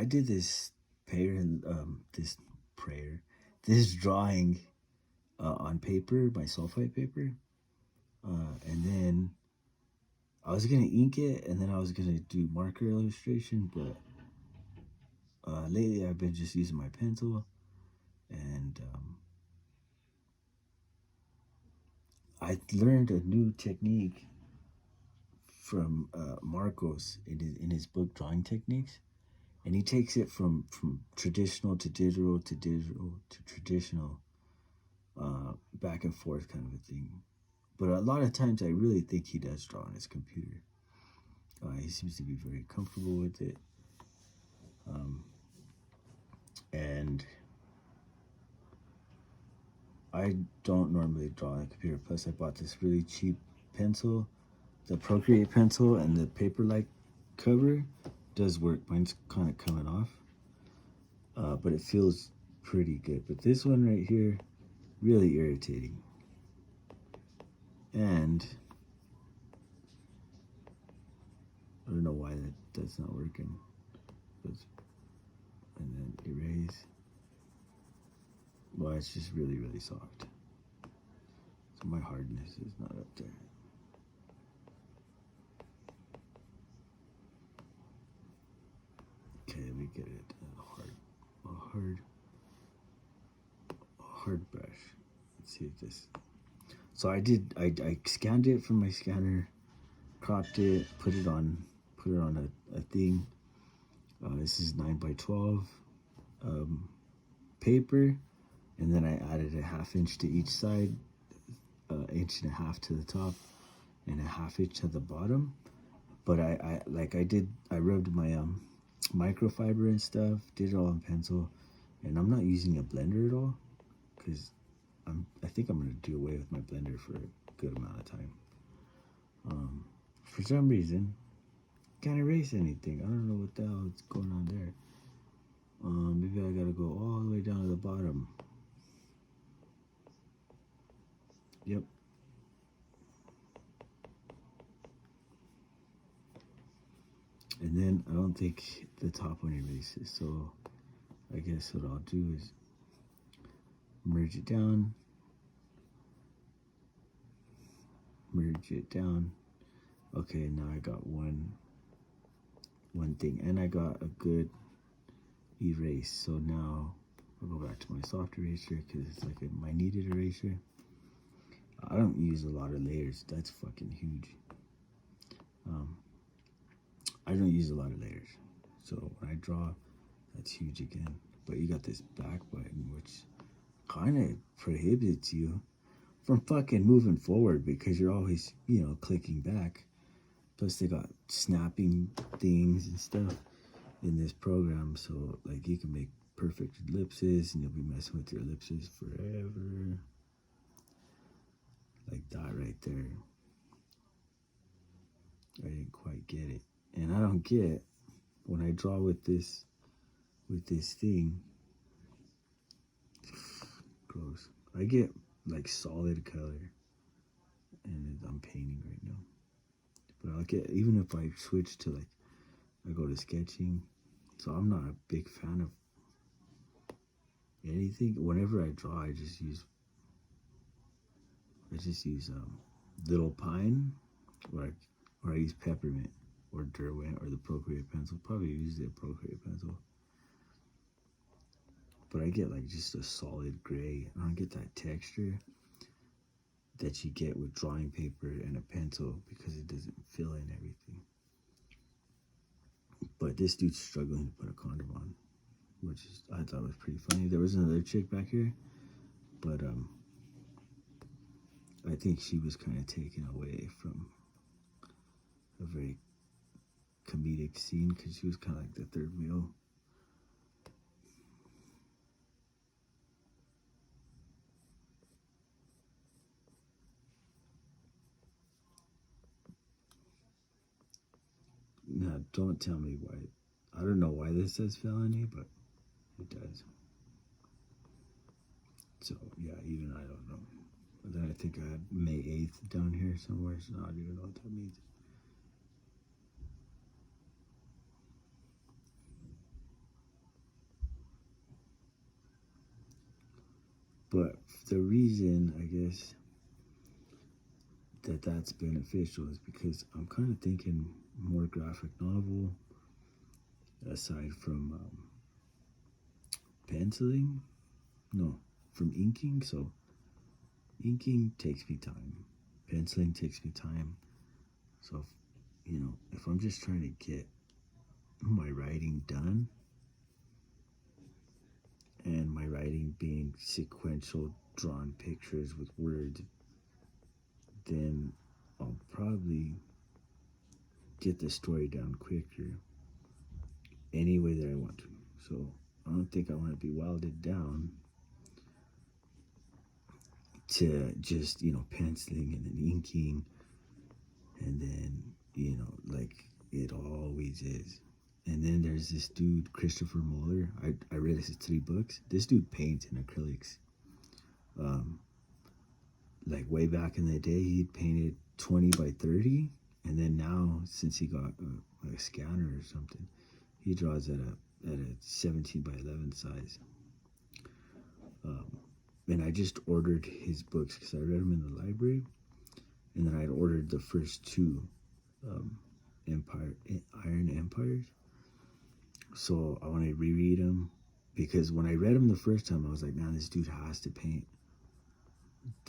did this prayer, this drawing on paper, my sulfite paper, and then I was gonna ink it, and then I was gonna do marker illustration, but lately I've been just using my pencil, and I learned a new technique from Marcos in his book Drawing Techniques, and he takes it from traditional to digital to digital to traditional, back and forth kind of a thing. But a lot of times I really think he does draw on his computer. He seems to be very comfortable with it. And I don't normally draw on a computer. Plus, I bought this really cheap pencil, the Procreate pencil, and the paper-like cover does work. Mine's kind of coming off, but it feels pretty good. But this one right here, really irritating. And I don't know why that's not working. And then erase. Well, it's just really, really soft. So my hardness is not up there. Okay, let me get it a hard brush. Let's see if this. So I scanned it from my scanner, cropped it, put it on a thing. This is 9x12 paper, and then I added a 1/2 inch to each side, 1.5 inches to the top, and a 1/2 inch to the bottom. But I rubbed my microfiber and stuff, did it all in pencil, and I'm not using a blender at all because I think I'm gonna do away with my blender for a good amount of time. For some reason, can't erase anything. I don't know what the hell is going on there. Maybe I gotta go all the way down to the bottom. Yep. And then I don't think the top one erases, so I guess what I'll do is merge it down. Okay, now I got one thing, and I got a good erase. So now I'll go back to my soft eraser because it's like my kneaded eraser. I don't use a lot of layers. That's fucking huge. I don't use a lot of layers. So when I draw, that's huge again. But you got this back button, which kind of prohibits you from fucking moving forward because you're always, clicking back. Plus they got snapping things and stuff in this program. So like you can make perfect ellipses and you'll be messing with your ellipses forever. Like that right there. I didn't quite get it. And I don't get when I draw with this thing. Gross. I get like solid color, and I'm painting right now. But I'll get, even if I switch to I go to sketching. So I'm not a big fan of anything. Whenever I draw, I just use little pine, or I use peppermint or Derwent or the Procreate pencil. Probably use the Procreate pencil. But I get just a solid gray. I don't get that texture that you get with drawing paper and a pencil because it doesn't fill in everything. But this dude's struggling to put a condom on, which I thought was pretty funny. There was another chick back here, but I think she was kind of taken away from a very comedic scene because she was kind of like the third wheel. Now, don't tell me why. I don't know why this says felony, but it does. So, yeah, even I don't know. But then I think I had May 8th down here somewhere, so I don't even know what that means. But the reason, I guess, that's beneficial is because I'm kind of thinking more graphic novel aside from penciling. No, from inking. So inking takes me time. Penciling takes me time. So, if I'm just trying to get my writing done, and my writing being sequential drawn pictures with words, then I'll probably get the story down quicker any way that I want to. So I don't think I want to be wilded down to just, penciling and then inking and then, like it always is. And then there's this dude, Christopher Muller. I read his 3 books. This dude paints in acrylics. Like way back in the day, he'd painted 20 by 30. And then now, since he got a scanner or something, he draws at a 17 by 11 size. And I just ordered his books because I read them in the library. And then I'd ordered the first 2 Iron Empires. So I want to reread them because when I read them the first time, I was like, man, this dude has to paint.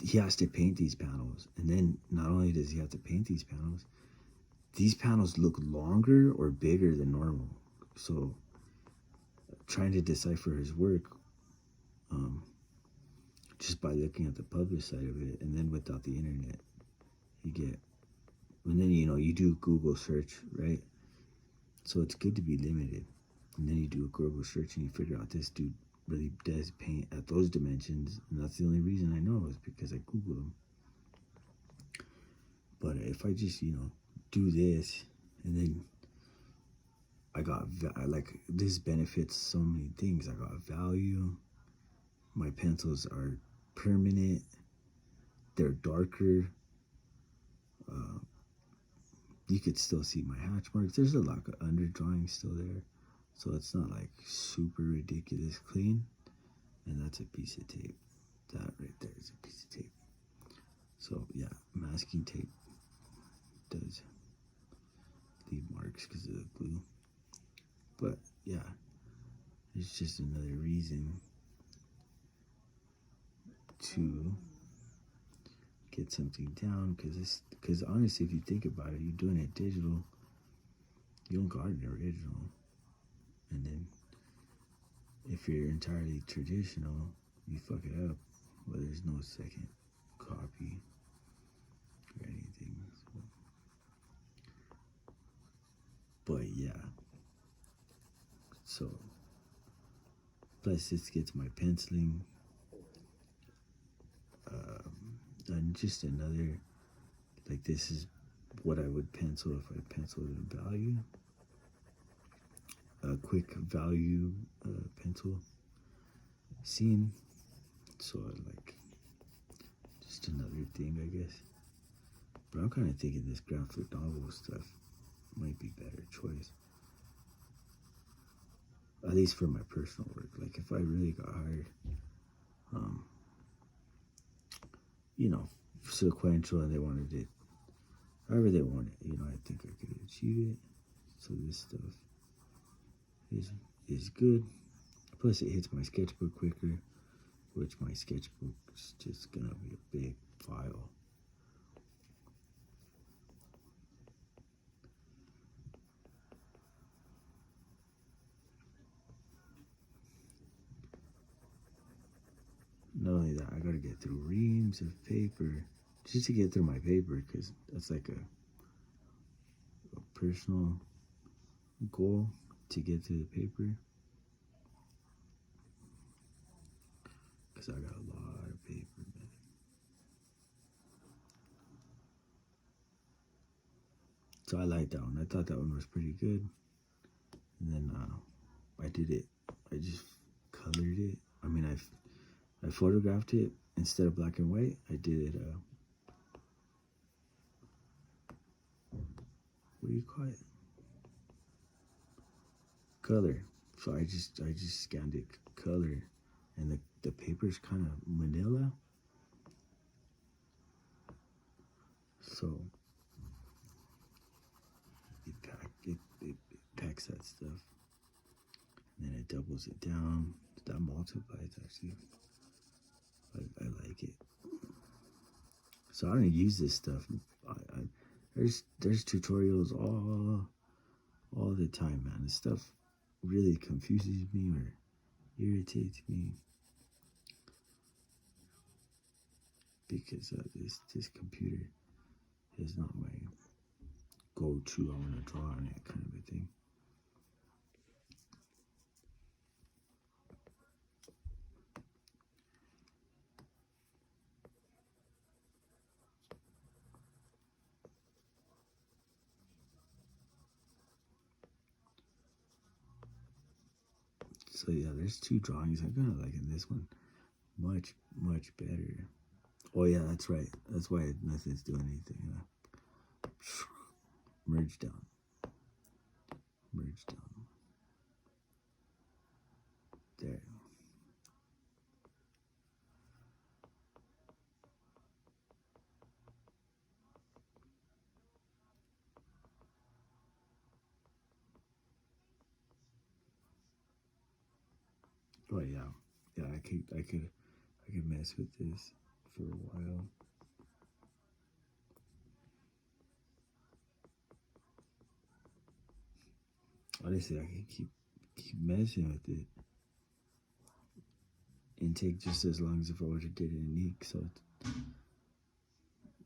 He has to paint these panels. And then not only does he have to paint these panels look longer or bigger than normal. So trying to decipher his work just by looking at the published side of it, and then without the internet, and then you do Google search, right? So it's good to be limited. And then you do a Google search and you figure out this dude really does paint at those dimensions, and that's the only reason I know is because I Googled him. But if I just do this, and then I got this benefits so many things. I got value. My pencils are permanent. They're darker. You could still see my hatch marks. There's a lot of underdrawing still there, so it's not like super ridiculous clean. And that's a piece of tape. That right there is a piece of tape. So yeah, masking tape does leave marks because of the glue. But yeah, it's just another reason to get something down, because honestly, if you think about it, you're doing it digital, you don't got an original. And then if you're entirely traditional, you fuck it up. Well, there's no second copy or anything. But yeah, so plus this gets my penciling. And just another, like, this is what I would pencil if I penciled a value. A quick value pencil scene. So like, just another thing, I guess. But I'm kind of thinking this graphic novel stuff might be a better choice. At least for my personal work. Like if I really got hired, sequential, and they wanted it however they want it, I think I could achieve it. So this stuff is good. Plus it hits my sketchbook quicker, which my sketchbook is just gonna be a big file. Not only that, I gotta get through reams of paper just to get through my paper, because that's like a personal goal to get through the paper. Because I got a lot of paper, man. So I like that one. I thought that one was pretty good. And then I did it. I just colored it. I mean, I photographed it instead of black and white. I did it. What do you call it? Color. So I just scanned it color, and the paper's kind of manila, so it packs that stuff, and then it doubles it down. That multiplies actually. I like it. So I don't use this stuff. There's tutorials all the time, man. This stuff really confuses me or irritates me because this computer is not my go-to. I want to draw on it kind of a thing. So yeah, there's two drawings. I'm kind of liking this one much better. Oh yeah, that's right. That's why nothing's doing anything. Merge down. There. Oh yeah, I could mess with this for a while. Honestly, I can keep messing with it and take just as long as if I were to get it in ink. So I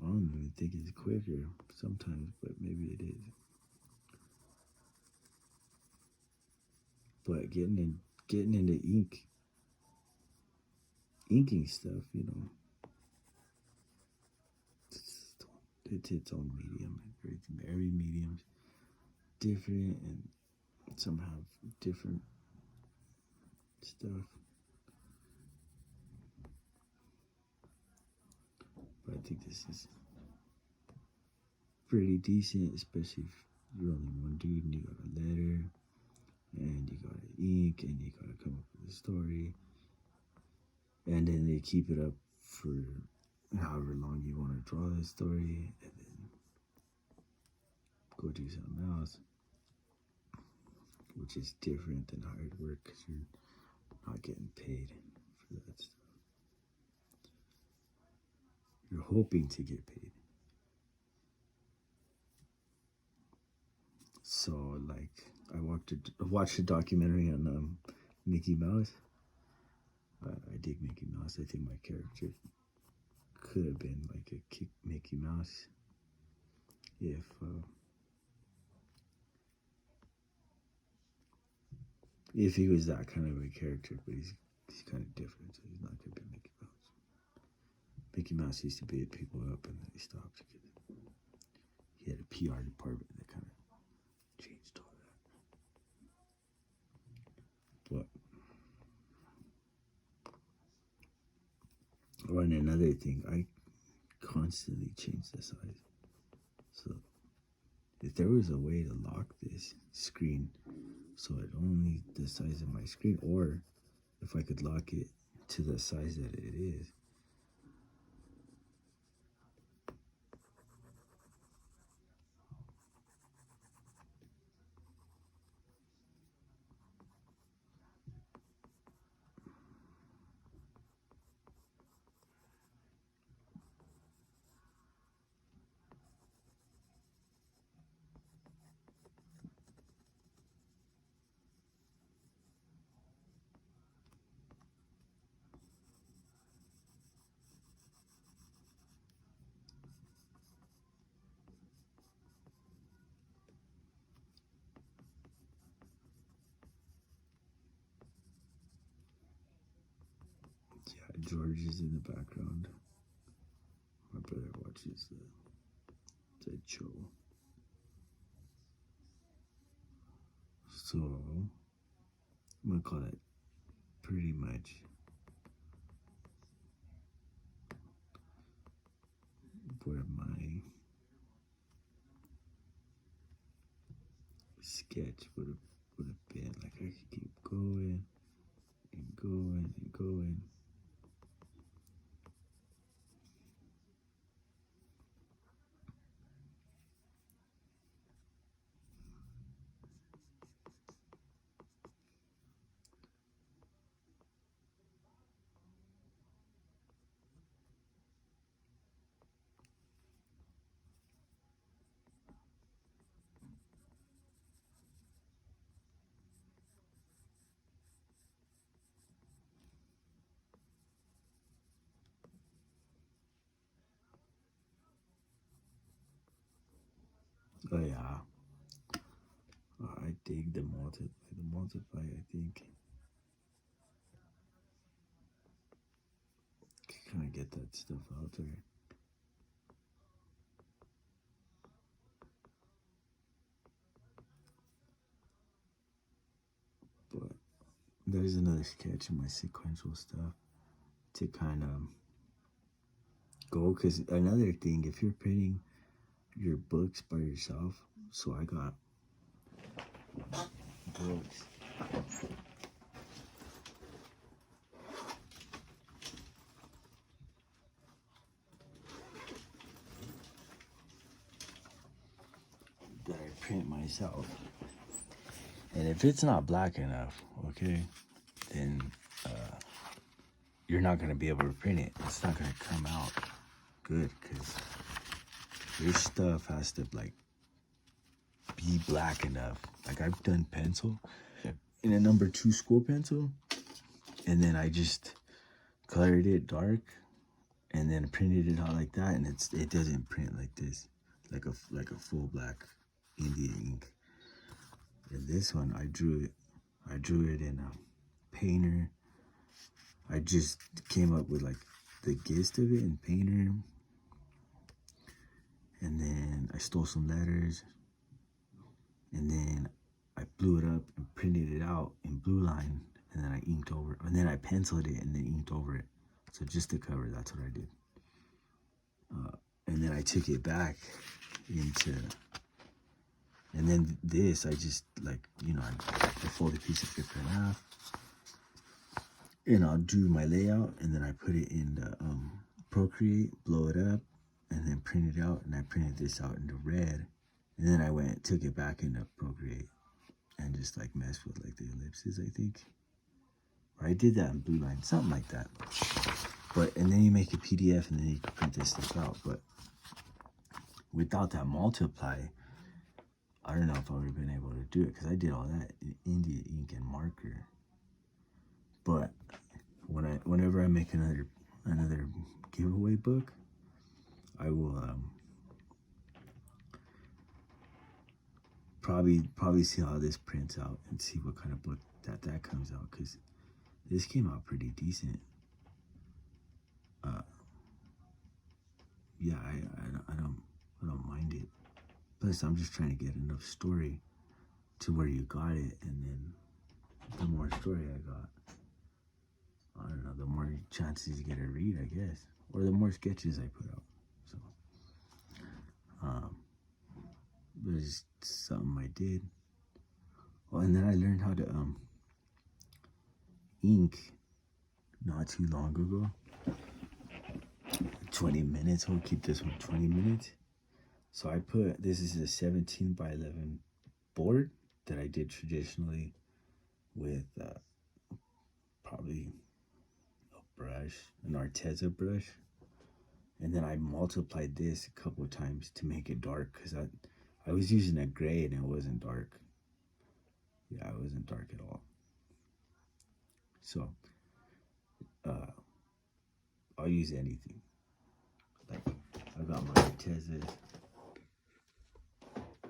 don't even think it's quicker sometimes, but maybe it is. But getting into inking stuff, you know, it's its own medium. Every medium's different, and some have different stuff. But I think this is pretty decent, especially if you're only one dude and you got a letter and you got ink and you gotta come up with a story, and then they keep it up for however long you want to draw the story, and then go do something else, which is different than hard work because you're not getting paid for that stuff. You're hoping to get paid. So like I watched a documentary on Mickey Mouse. I dig Mickey Mouse. I think my character could have been like a kick Mickey Mouse if he was that kind of a character, but he's kind of different, so he's not gonna be Mickey Mouse. Mickey Mouse used to beat people up, and then he stopped because he had a PR department that kind of changed all that. But and another thing, I constantly change the size. So if there was a way to lock this screen so it only the size of my screen, or if I could lock it to the size that it is. Yeah, George is in the background. My brother watches the show. So I'm gonna call it pretty much where my sketch would have been. Like I could keep going and going and going. But yeah, I dig the multiply. I think kind of get that stuff out there. But there's another sketch in my sequential stuff to kind of go. Because another thing, if you're printing your books by yourself, so I got books. That I print myself. And if it's not black enough, okay, then you're not going to be able to print it. It's not going to come out good because your stuff has to like be black enough. Like I've done pencil in a number 2 school pencil, and then I just colored it dark and then printed it out like that, and it doesn't print like this, like a full black India ink. And this one I drew it in a painter. I just came up with like the gist of it in painter, and then I stole some letters, and then I blew it up and printed it out in blue line, and then I inked over, and then I penciled it and then inked over it. So just to cover, that's what I did. And then I took it back into, and then this, I just like, you know, I fold a piece of paper in half, and I'll do my layout, and then I put it in the Procreate, blow it up, and then print it out, and I printed this out into red, and then I took it back into Procreate, and just like messed with like the ellipses, I think. Or I did that in blue line, something like that. But, and then you make a PDF, and then you can print this stuff out. But without that multiply, I don't know if I would have been able to do it, because I did all that in India ink and marker. But whenever I make another giveaway book, I will probably see how this prints out and see what kind of book that comes out, because this came out pretty decent. Yeah, I don't mind it. Plus, I'm just trying to get enough story to where you got it, and then the more story I got, I don't know, the more chances you get to read, I guess, or the more sketches I put out. So, but it's something I did. Oh, and then I learned how to ink not too long ago. 20 minutes. I'll keep this one 20 minutes. So I put, this is a 17 by 11 board that I did traditionally with probably a brush, an Arteza brush. And then I multiplied this a couple of times to make it dark, because I was using a gray and it wasn't dark. Yeah, it wasn't dark at all. So I'll use anything. Like I got my Artezas.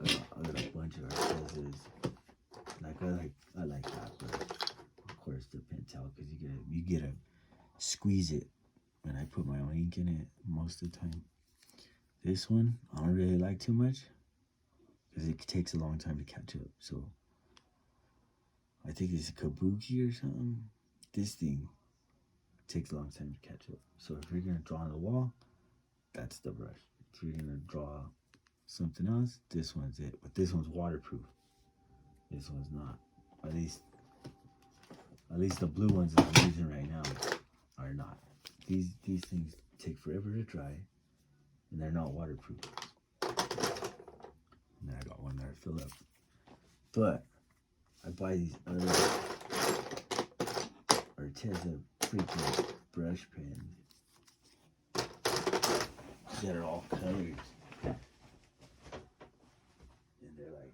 I got a bunch of Artezas. Like I like that, but of course the Pentel, because you get to squeeze it, and I put my own ink in it most of the time. This one I don't really like too much, because it takes a long time to catch up. So I think it's kabuki or something. This thing takes a long time to catch up. So if you're gonna draw on the wall, that's the brush. If you're gonna draw something else, this one's it. But this one's waterproof. This one's not. At least the blue ones that I'm using right now are not. These things take forever to dry, and they're not waterproof. And then I got one that I fill up. But I buy these other Arteza freaking brush pens that are all colored. And they're like,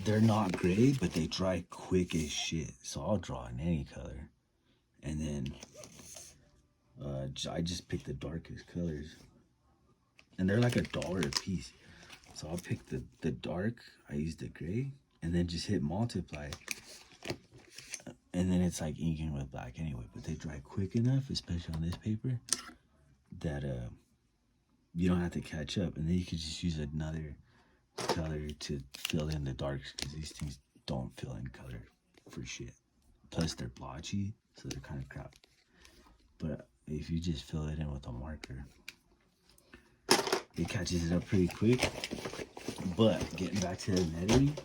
they're not gray, but they dry quick as shit. So I'll draw in any color. And then I just picked the darkest colors, and they're like $1 a piece. So I'll pick the dark. I use the gray, and then just hit multiply, and then it's like inking with black anyway. But they dry quick enough, especially on this paper, that you don't have to catch up, and then you could just use another color to fill in the darks, because these things don't fill in color for shit. Plus they're blotchy, so they're kind of crap. But if you just fill it in with a marker, it catches it up pretty quick. But getting back to the lettering,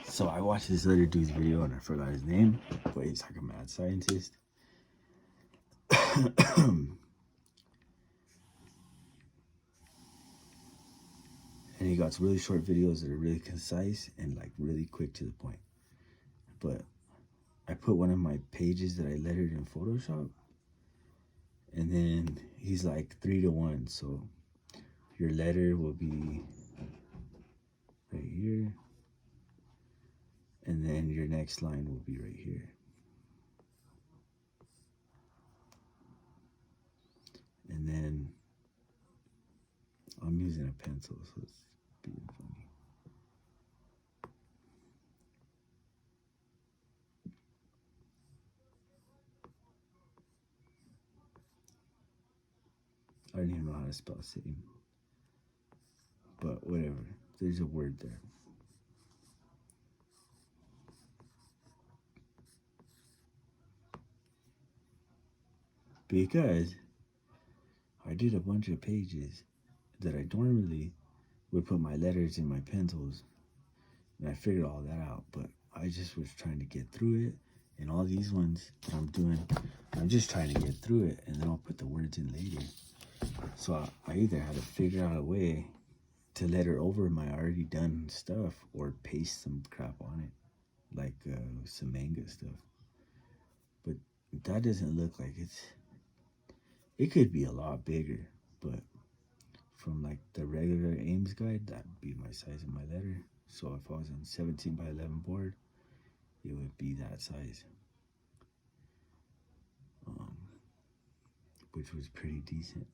so I watched this other dude's video and I forgot his name, but he's like a mad scientist. And he got really short videos that are really concise and like really quick to the point. But I put one of my pages that I lettered in Photoshop, and then he's like 3-to-1. So your letter will be right here, and then your next line will be right here. And then I'm using a pencil, so it's being funny. I don't even know how to spell same, but whatever. There's a word there. Because I did a bunch of pages that I normally would put my letters in my pencils, and I figured all that out, but I just was trying to get through it. And all these ones that I'm doing, I'm just trying to get through it, and then I'll put the words in later. So I either had to figure out a way to letter over my already done stuff or paste some crap on it, like some manga stuff. But that doesn't look like it could be a lot bigger, but from like the regular Ames guide, that'd be my size of my letter. So if I was on 17x11 board, it would be that size, which was pretty decent.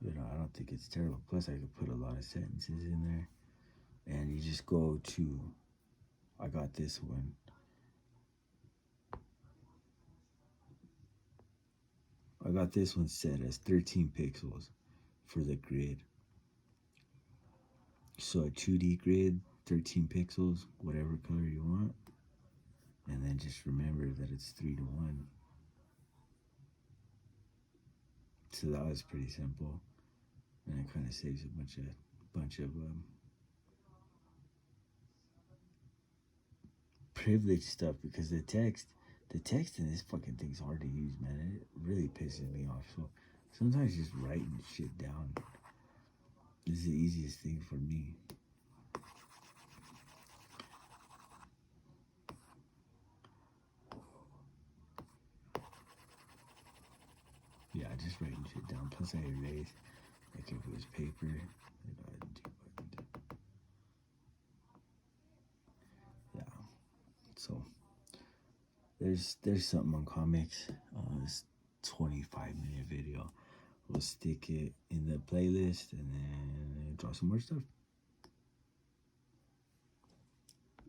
You know, I don't think it's terrible. Plus, I could put a lot of sentences in there, and you just go to, I got this one. I got this one set as 13 pixels for the grid. So a 2D grid, 13 pixels, whatever color you want. And then just remember that it's 3-to-1. So that was pretty simple. And it kind of saves a bunch of privileged stuff, because the text in this fucking thing's hard to use, man. It really pisses me off. So sometimes just writing shit down is the easiest thing for me. Yeah, just writing shit down. Plus I erase, like if it was paper, yeah. So there's something on comics. This 25-minute video. We'll stick it in the playlist and then draw some more stuff.